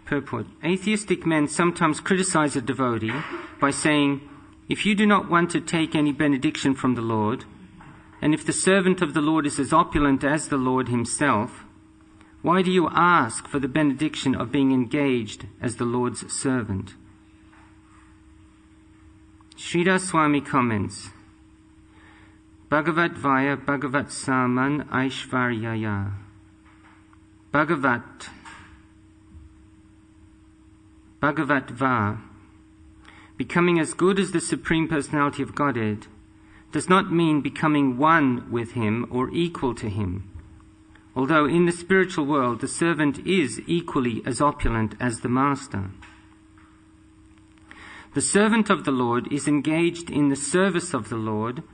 Purport. Atheistic men sometimes criticize a devotee by saying, if you do not want to take any benediction from the Lord, and if the servant of the Lord is as opulent as the Lord himself, why do you ask for the benediction of being engaged as the Lord's servant? Sridhar Swami comments, Bhagavat Vaya Bhagavat Saman Aishvaryaya. Bhagavat Va, becoming as good as the Supreme Personality of Godhead, does not mean becoming one with him or equal to him, although in the spiritual world the servant is equally as opulent as the master. The servant of the Lord is engaged in the service of the Lord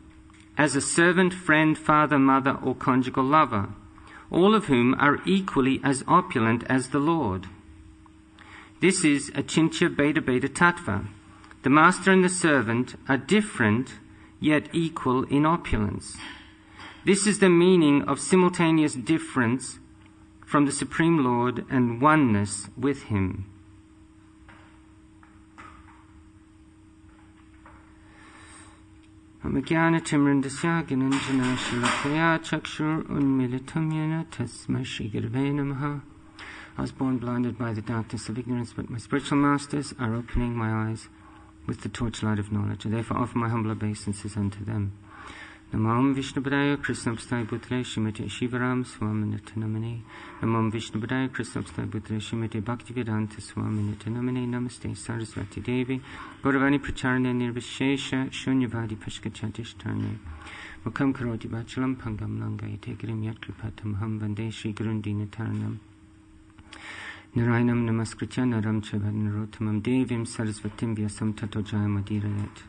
as a servant, friend, father, mother, or conjugal lover, all of whom are equally as opulent as the Lord. This is Achintya Beta Beta Tattva. The master and the servant are different, yet equal in opulence. This is the meaning of simultaneous difference from the Supreme Lord and oneness with him. Amagyanatimirandasya Gananjana Shalakaya Chakshur Unmilitam Yena Tasma Shri Gurave Namaha. I was born blinded by the darkness of ignorance, but my spiritual masters are opening my eyes with the torchlight of knowledge. I therefore offer my humble obeisances unto them. Namam Vishnupadaya Krishnapstai Putre Shimate Shivaram Swaminata Namane. Namam Vishnupadaya Krishnapstai Putre Shimate Bhaktivedanta Swaminata Namane. Namaste Saraswati Devi Gauravani Pracharane Nirvishesha Shunyavadi Pashkachatishtarne Mukam Karoti Bachalam Pangam Langai Tekirim Yatkripatam Ham Vande Shri Gurundina Taranam Narayanam Namaskritya Naram Chavarnarotamam Devim Sarasvatim Vyasam Tato Jayamadiranet.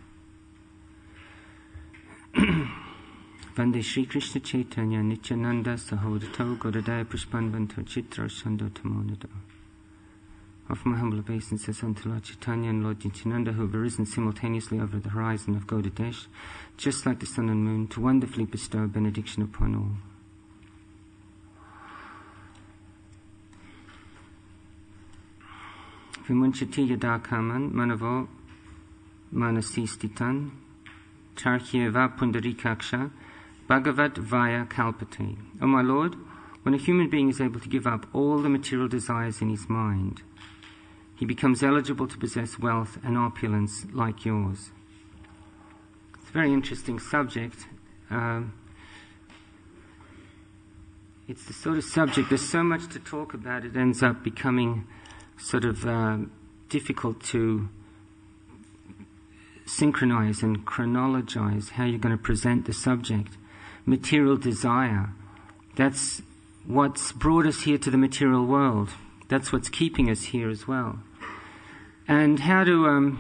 Vande Shri Krishna Chaitanya Nityananda Sahodato Godadaya Pushpanvanto Chitra Shando Tamonado. Offer my humble obeisances unto Lord Chaitanya and Lord Nityananda, who have arisen simultaneously over the horizon of Gaudadesh, just like the sun and moon, to wonderfully bestow benediction upon all. Vimunchati Yadakaman Manavo Manasistitan Charhyeva Pundarikaksha Bhagavat Vaya Kalpate. O my Lord, when a human being is able to give up all the material desires in his mind, he becomes eligible to possess wealth and opulence like yours. It's a very interesting subject. It's the sort of subject, there's so much to talk about, it ends up becoming sort of difficult to synchronize and chronologize how you're going to present the subject. Material desire, that's what's brought us here to the material world. That's what's keeping us here as well. And how to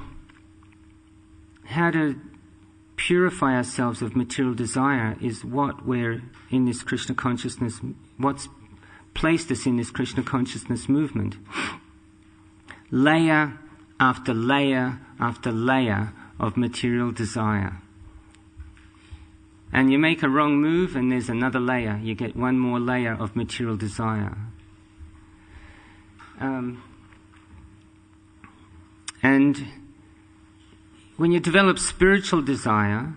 purify ourselves of material desire is what we're in this Krishna consciousness, what's placed us in this Krishna consciousness movement. Layer after layer after layer of material desire. And you make a wrong move and there's another layer. You get one more layer of material desire. And when you develop spiritual desire,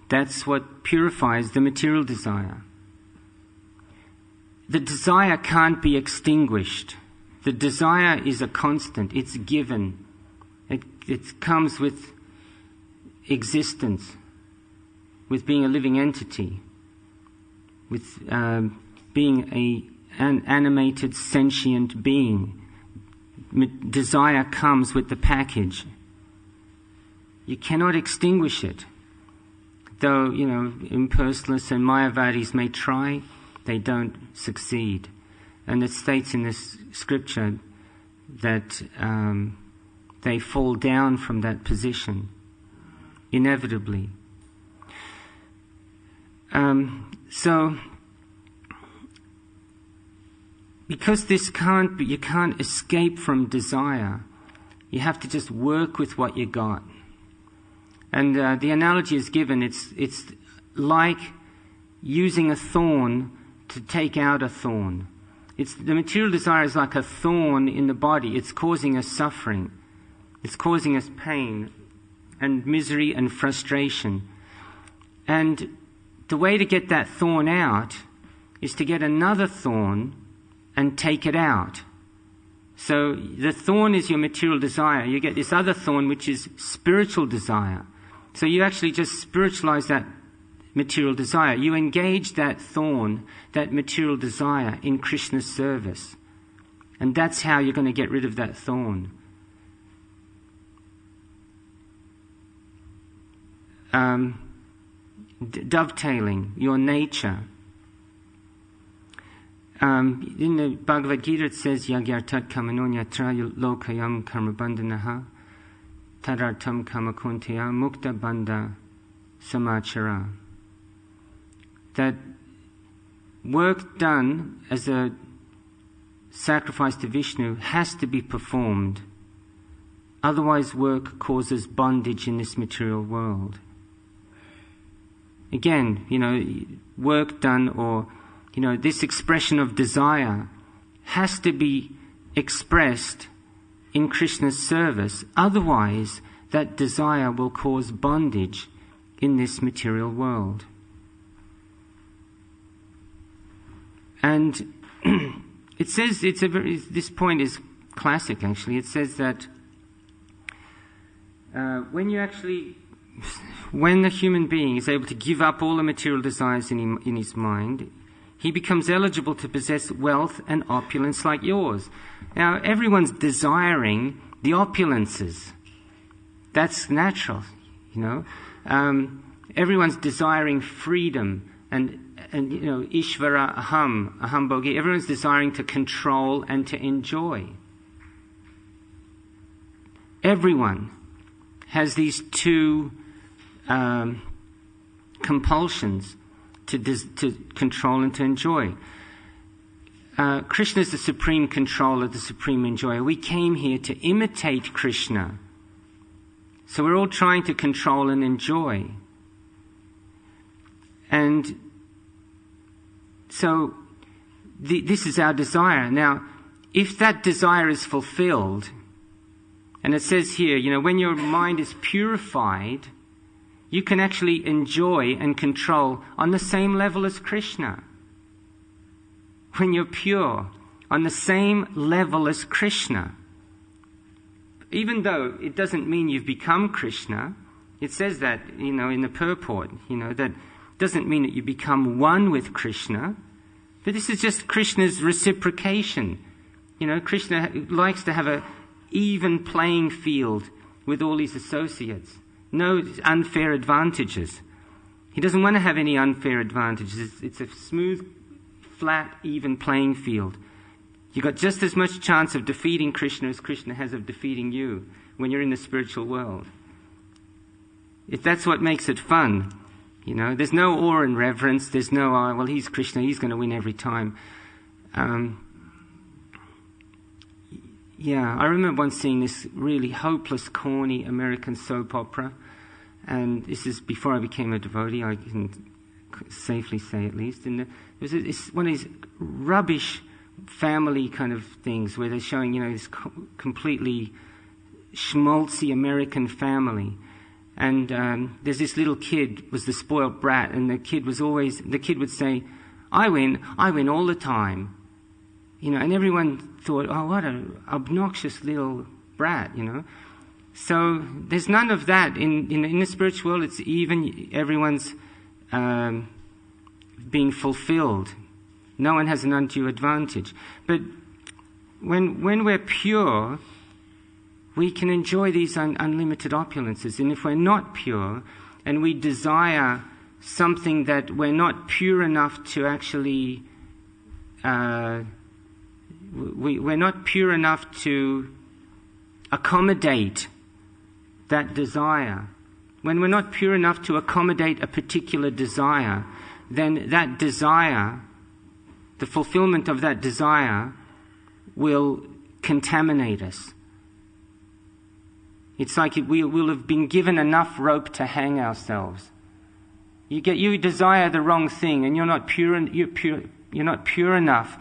that's what purifies the material desire. The desire can't be extinguished. The desire is a constant. It's given. It comes with existence, with being a living entity, with being an animated, sentient being. Desire comes with the package. You cannot extinguish it. Though, impersonalists and Mayavadis may try, they don't succeed. And it states in this scripture that they fall down from that position, inevitably. So, because this you can't escape from desire, you have to just work with what you got. And the analogy is given, it's like using a thorn to take out a thorn. The material desire is like a thorn in the body. It's causing us suffering. It's causing us pain and misery and frustration. And the way to get that thorn out is to get another thorn and take it out. So the thorn is your material desire. You get this other thorn, which is spiritual desire. So you actually just spiritualize that material desire. You engage that thorn, that material desire, in Krishna's service. And that's how you're going to get rid of that thorn. Dovetailing your nature. In the Bhagavad Gita it says, Yagyartat kamanonyatra lokayam karmabandhanaha tadartam kamakunteya mukta bandha samachara. That work done as a sacrifice to Vishnu has to be performed. Otherwise work causes bondage in this material world. Again, work done or, this expression of desire has to be expressed in Krishna's service. Otherwise, that desire will cause bondage in this material world. And it says, this point is classic actually. It says that when the human being is able to give up all the material desires in his mind, he becomes eligible to possess wealth and opulence like yours. Now, everyone's desiring the opulences. That's natural, Everyone's desiring freedom and Ishvara aham bhogi. Everyone's desiring to control and to enjoy. Everyone has these two compulsions to control and to enjoy. Krishna is the supreme controller, the supreme enjoyer. We came here to imitate Krishna. So we're all trying to control and enjoy. And so this is our desire. Now, if that desire is fulfilled, and it says here, when your mind is purified, you can actually enjoy and control on the same level as Krishna. When you're pure, on the same level as Krishna. Even though it doesn't mean you've become Krishna, it says that, in the purport, that doesn't mean that you become one with Krishna, but this is just Krishna's reciprocation. Krishna likes to have an even playing field with all his associates. No unfair advantages. He doesn't want to have any unfair advantages. It's a smooth, flat, even playing field. You've got just as much chance of defeating Krishna as Krishna has of defeating you when you're in the spiritual world. That's what makes it fun. There's no awe and reverence. There's no, he's Krishna, he's going to win every time. I remember once seeing this really hopeless, corny American soap opera. And this is before I became a devotee, I can safely say at least. And it's one of these rubbish family kind of things where they're showing, this completely schmaltzy American family. And there's this little kid was the spoiled brat, and the kid would say, I win all the time. And everyone thought, oh, what an obnoxious little brat, So there's none of that. In the spiritual world, it's even, everyone's being fulfilled. No one has an undue advantage. But when we're pure, we can enjoy these unlimited opulences. And if we're not pure, and we desire something that we're not pure enough to actually, we're not pure enough to accommodate that desire. When we're not pure enough to accommodate a particular desire, then that desire, the fulfillment of that desire, will contaminate us. It's like we will have been given enough rope to hang ourselves. You desire the wrong thing, and you're not pure enough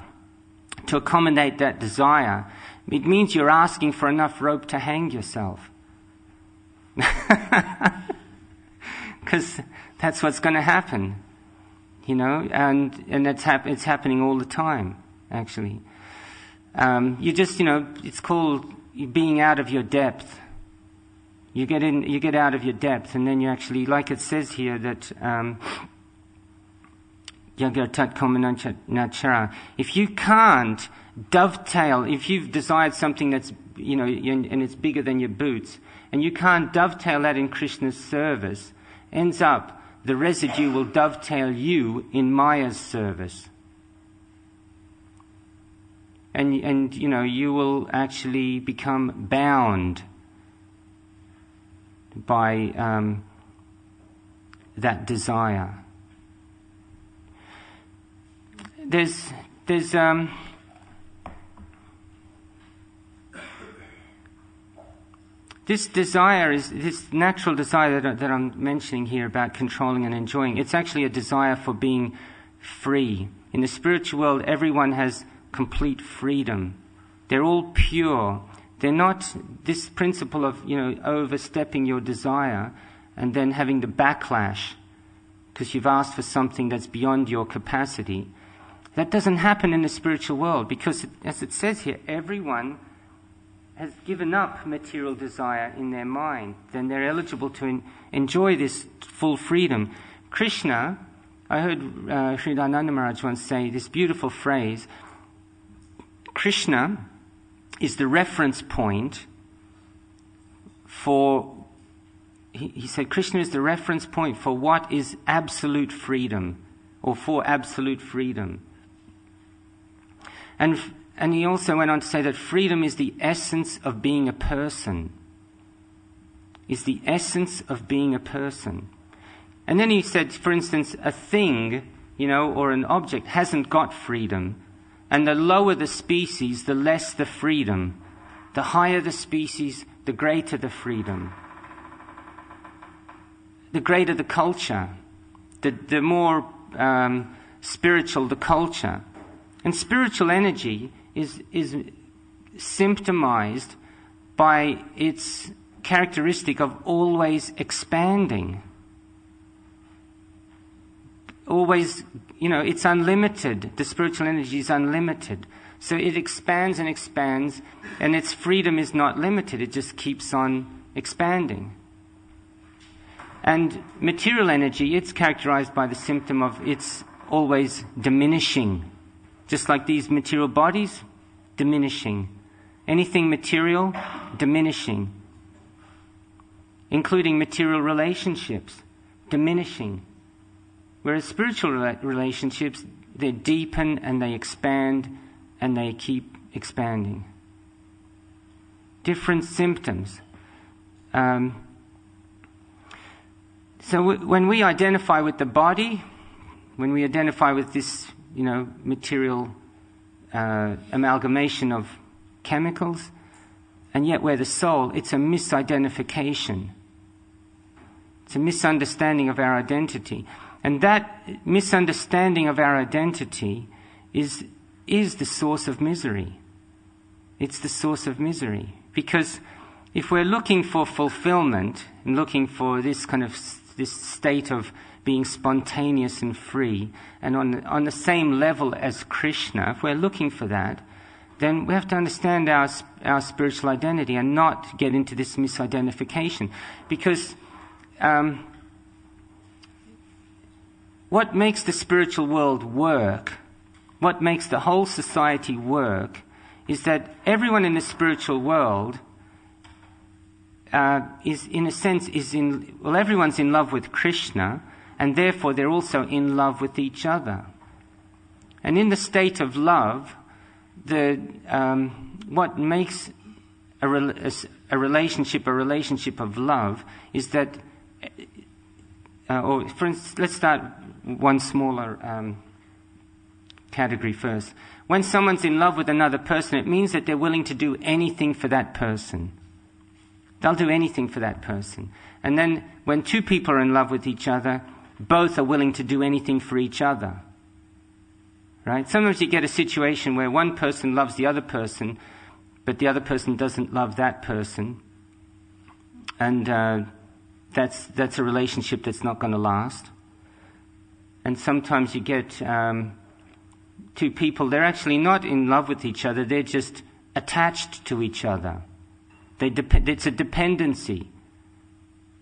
to accommodate that desire, it means you're asking for enough rope to hang yourself. Because that's what's going to happen, and it's happening all the time, actually. You just, it's called being out of your depth. You get out of your depth, and then you actually, like it says here, that if you can't dovetail, if you've desired something that's, and it's bigger than your boots, and you can't dovetail that in Krishna's service, ends up the residue will dovetail you in Maya's service. And you will actually become bound by that desire. There's this desire is this natural desire that I'm mentioning here about controlling and enjoying. It's actually a desire for being free. In the spiritual world, everyone has complete freedom. They're all pure. They're not this principle of overstepping your desire and then having the backlash because you've asked for something that's beyond your capacity. That doesn't happen in the spiritual world because, as it says here, everyone has given up material desire in their mind. Then they're eligible to enjoy this full freedom. Krishna, I heard Sridananda Maharaj once say this beautiful phrase, Krishna is the reference point for, he said, Krishna is the reference point for what is absolute freedom, or for absolute freedom. And he also went on to say that freedom is the essence of being a person. Is the essence of being a person. And then he said, for instance, a thing, or an object hasn't got freedom. And the lower the species, the less the freedom. The higher the species, the greater the freedom. The greater the culture. The more spiritual the culture. And spiritual energy is symptomized by its characteristic of always expanding. Always, it's unlimited. The spiritual energy is unlimited. So it expands and expands, and its freedom is not limited. It just keeps on expanding. And material energy, it's characterized by the symptom of it's always diminishing. Just like these material bodies, diminishing. Anything material, diminishing. Including material relationships, diminishing. Whereas spiritual relationships, they deepen and they expand and they keep expanding. Different symptoms. So when we identify with the body, when we identify with this, material amalgamation of chemicals, and yet we're the soul, it's a misidentification. It's a misunderstanding of our identity. And that misunderstanding of our identity is the source of misery. It's the source of misery. Because if we're looking for fulfillment and looking for this kind of this state of being spontaneous and free, and on the same level as Krishna, if we're looking for that, then we have to understand our spiritual identity and not get into this misidentification. Because what makes the spiritual world work, what makes the whole society work, is that everyone in the spiritual world is, in a sense, everyone's in love with Krishna, and therefore they're also in love with each other. And in the state of love, what makes a relationship of love is that, or for instance, let's start one smaller category first. When someone's in love with another person, it means that they're willing to do anything for that person. They'll do anything for that person. And then when two people are in love with each other, both are willing to do anything for each other. right? Sometimes you get a situation where one person loves the other person, but the other person doesn't love that person. And that's a relationship that's not going to last. And sometimes you get two people, they're actually not in love with each other, they're just attached to each other. It's a dependency.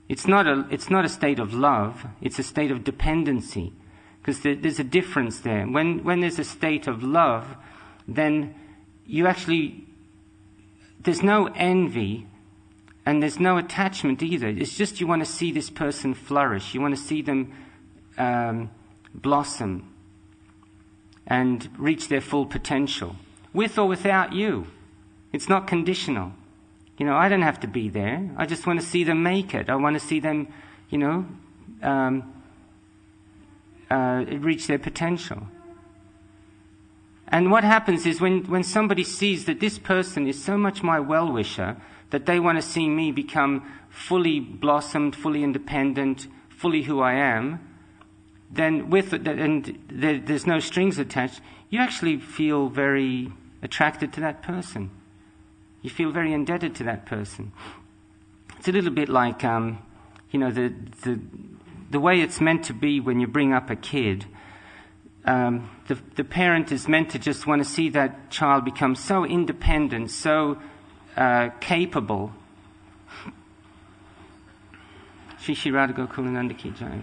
It's not a state of love, it's a state of dependency. Because there's a difference there. When there's a state of love, then there's no envy and there's no attachment either. It's just you want to see this person flourish. You want to see them blossom and reach their full potential, with or without you. It's not conditional. I don't have to be there. I just want to see them make it. I want to see them, reach their potential. And what happens is when somebody sees that this person is so much my well-wisher that they want to see me become fully blossomed, fully independent, fully who I am, then there's no strings attached, you actually feel very attracted to that person. You feel very indebted to that person. It's a little bit like, the way it's meant to be when you bring up a kid. The parent is meant to just want to see that child become so independent, so capable. Shri Radha Gokulananda ki jai.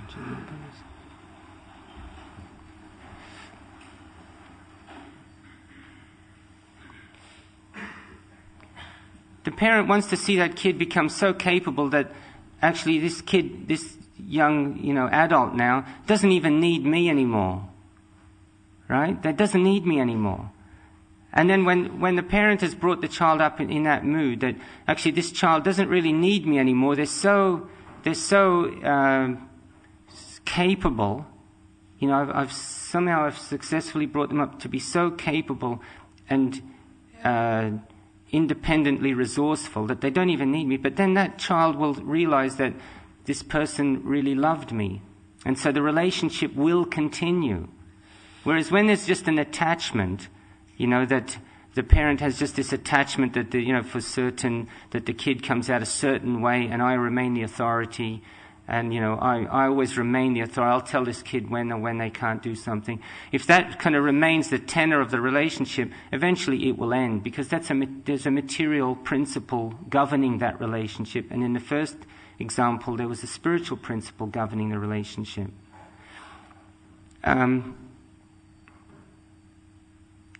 The parent wants to see that kid become so capable that actually this kid, this young, adult now, doesn't even need me anymore. Right? That doesn't need me anymore. And then when the parent has brought the child up in that mood, that actually this child doesn't really need me anymore, they're so capable. I've successfully brought them up to be so capable and independently resourceful that they don't even need me. But then that child will realize that this person really loved me. And so the relationship will continue. Whereas when there's just an attachment, that the parent has just this attachment that, for certain, that the kid comes out a certain way and I remain the authority and, I always remain the authority. I'll tell this kid when they can't do something. If that kind of remains the tenor of the relationship, eventually it will end because there's a material principle governing that relationship. And in the first example, there was a spiritual principle governing the relationship.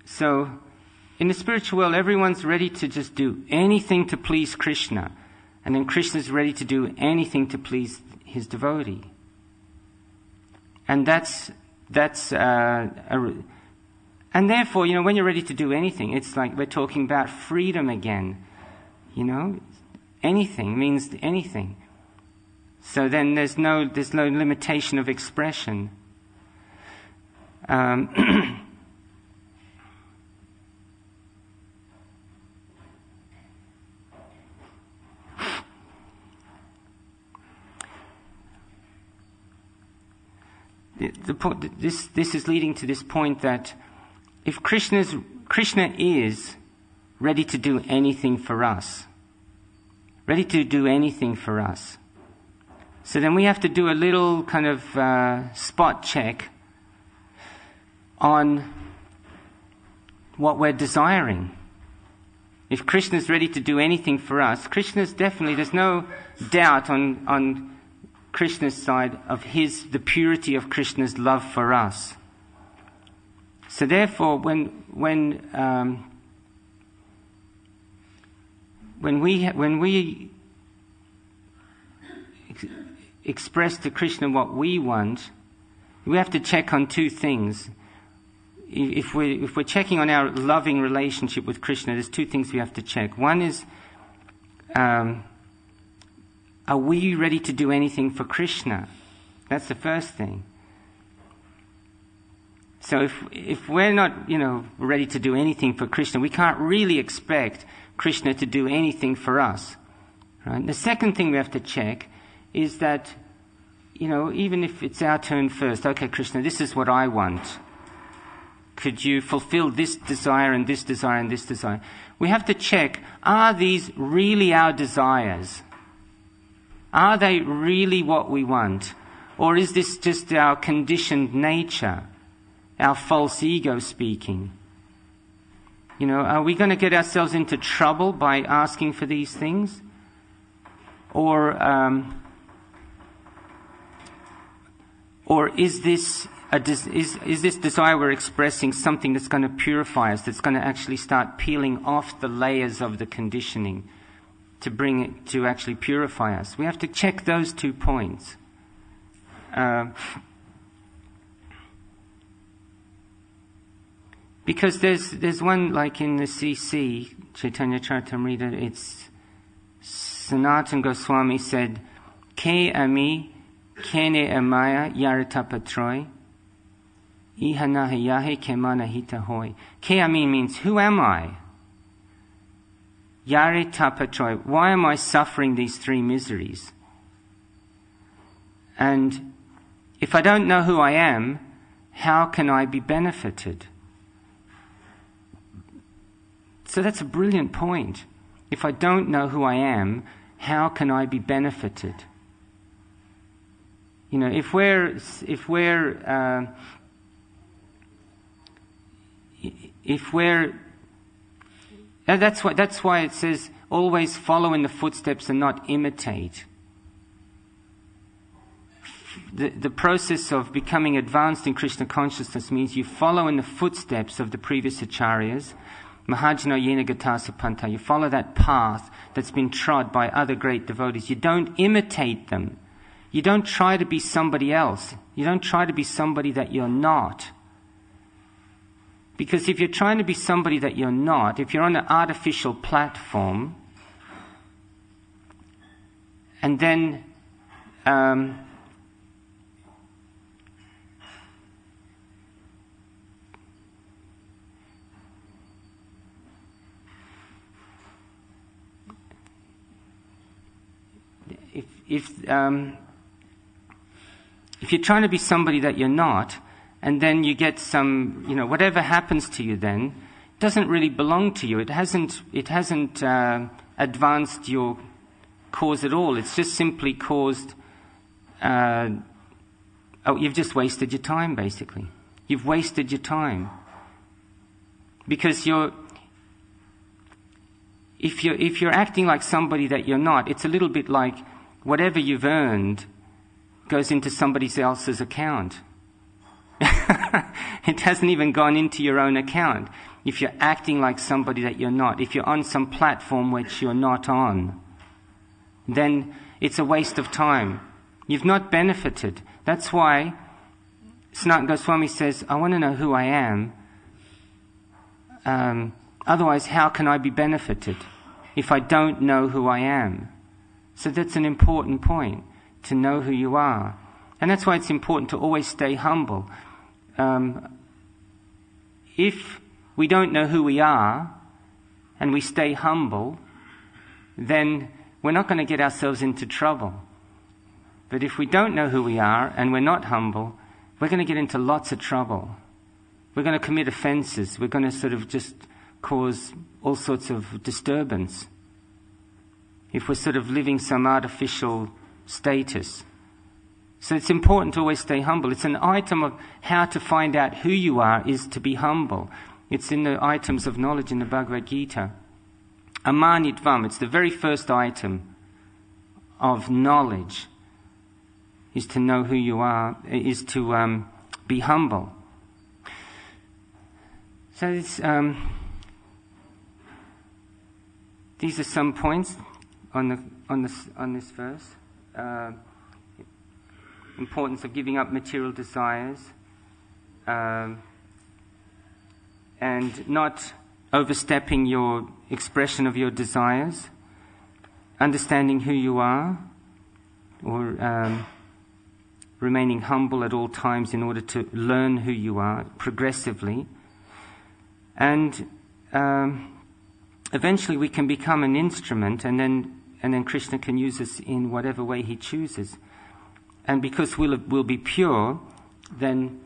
So, in the spiritual world, everyone's ready to just do anything to please Krishna. And then Krishna's ready to do anything to please his devotee. And and therefore, when you're ready to do anything, it's like we're talking about freedom again. Anything means anything. So then there's no limitation of expression. This is leading to this point that if Krishna is ready to do anything for us, so then we have to do a little kind of spot check on what we're desiring. If Krishna's ready to do anything for us, there's no doubt on Krishna's side of the purity of Krishna's love for us. So therefore, when we express to Krishna what we want, we have to check on two things. If we're checking on our loving relationship with Krishna, there's two things we have to check. One is, are we ready to do anything for Krishna? That's the first thing. So if we're not, ready to do anything for Krishna, we can't really expect Krishna to do anything for us. Right? The second thing we have to check is that, even if it's our turn first, okay, Krishna, this is what I want. could you fulfill this desire and this desire and this desire? We have to check, are these really our desires? Are they really what we want? Or is this just our conditioned nature, our false ego speaking? You know, are we going to get ourselves into trouble by asking for these things? Or is this is this desire we're expressing something that's going to purify us, that's going to actually start peeling off the layers of the conditioning to bring it to actually purify us? We have to check those 2 points. Because there's one, like in the CC, Chaitanya Charitamrita, it's Sanatana Goswami said, Ke ami kene amaya yaritapatroy, ihanahayahe kemanahita hoy. Ke ami means, who am I? Yaritapatroy, why am I suffering these 3 miseries? And if I don't know who I am, how can I be benefited? So that's a brilliant point. If I don't know who I am, how can I be benefited? You know, if we're that's why it says always follow in the footsteps and not imitate. The process of becoming advanced in Krishna consciousness means you follow in the footsteps of the previous acharyas. Mahajana yena gatasa panta. You follow that path that's been trod by other great devotees. You don't imitate them. You don't try to be somebody else. You don't try to be somebody that you're not. Because if you're trying to be somebody that you're not, if you're on an artificial platform, and then if you're trying to be somebody that you're not, and then you get some, you know, whatever happens to you then doesn't really belong to you. It hasn't advanced your cause at all. It's just simply caused, you've just wasted your time, basically. You've wasted your time. Because if you're acting like somebody that you're not, it's a little bit like whatever you've earned goes into somebody else's account. It hasn't even gone into your own account. If you're acting like somebody that you're not, if you're on some platform which you're not on, then it's a waste of time. You've not benefited. That's why Sanatana Goswami says, I want to know who I am. Otherwise, how can I be benefited if I don't know who I am? So that's an important point, to know who you are. And that's why it's important to always stay humble. If we don't know who we are, and we stay humble, then we're not going to get ourselves into trouble. But if we don't know who we are, and we're not humble, we're going to get into lots of trouble. We're going to commit offenses. We're going to sort of just cause all sorts of disturbance if we're sort of living some artificial status. So it's important to always stay humble. It's an item of how to find out who you are is to be humble. It's in the items of knowledge in the Bhagavad Gita. Amanitvam, it's the very first item of knowledge, is to know who you are, is to be humble. So it's, these are some points on this verse. Importance of giving up material desires, and not overstepping your expression of your desires, understanding who you are, or remaining humble at all times in order to learn who you are progressively, and eventually we can become an instrument, and then Krishna can use us in whatever way he chooses. And because we'll be pure, then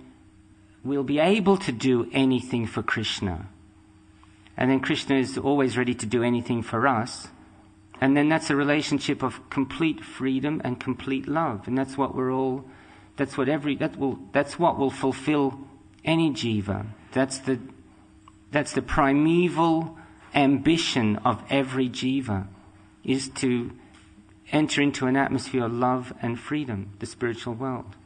we'll be able to do anything for Krishna. And then Krishna is always ready to do anything for us. And then that's a relationship of complete freedom and complete love. And that's what that's what will fulfill any jiva. That's the primeval ambition of every jiva, is to enter into an atmosphere of love and freedom, the spiritual world.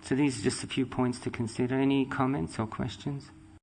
So these are just a few points to consider. Any comments or questions?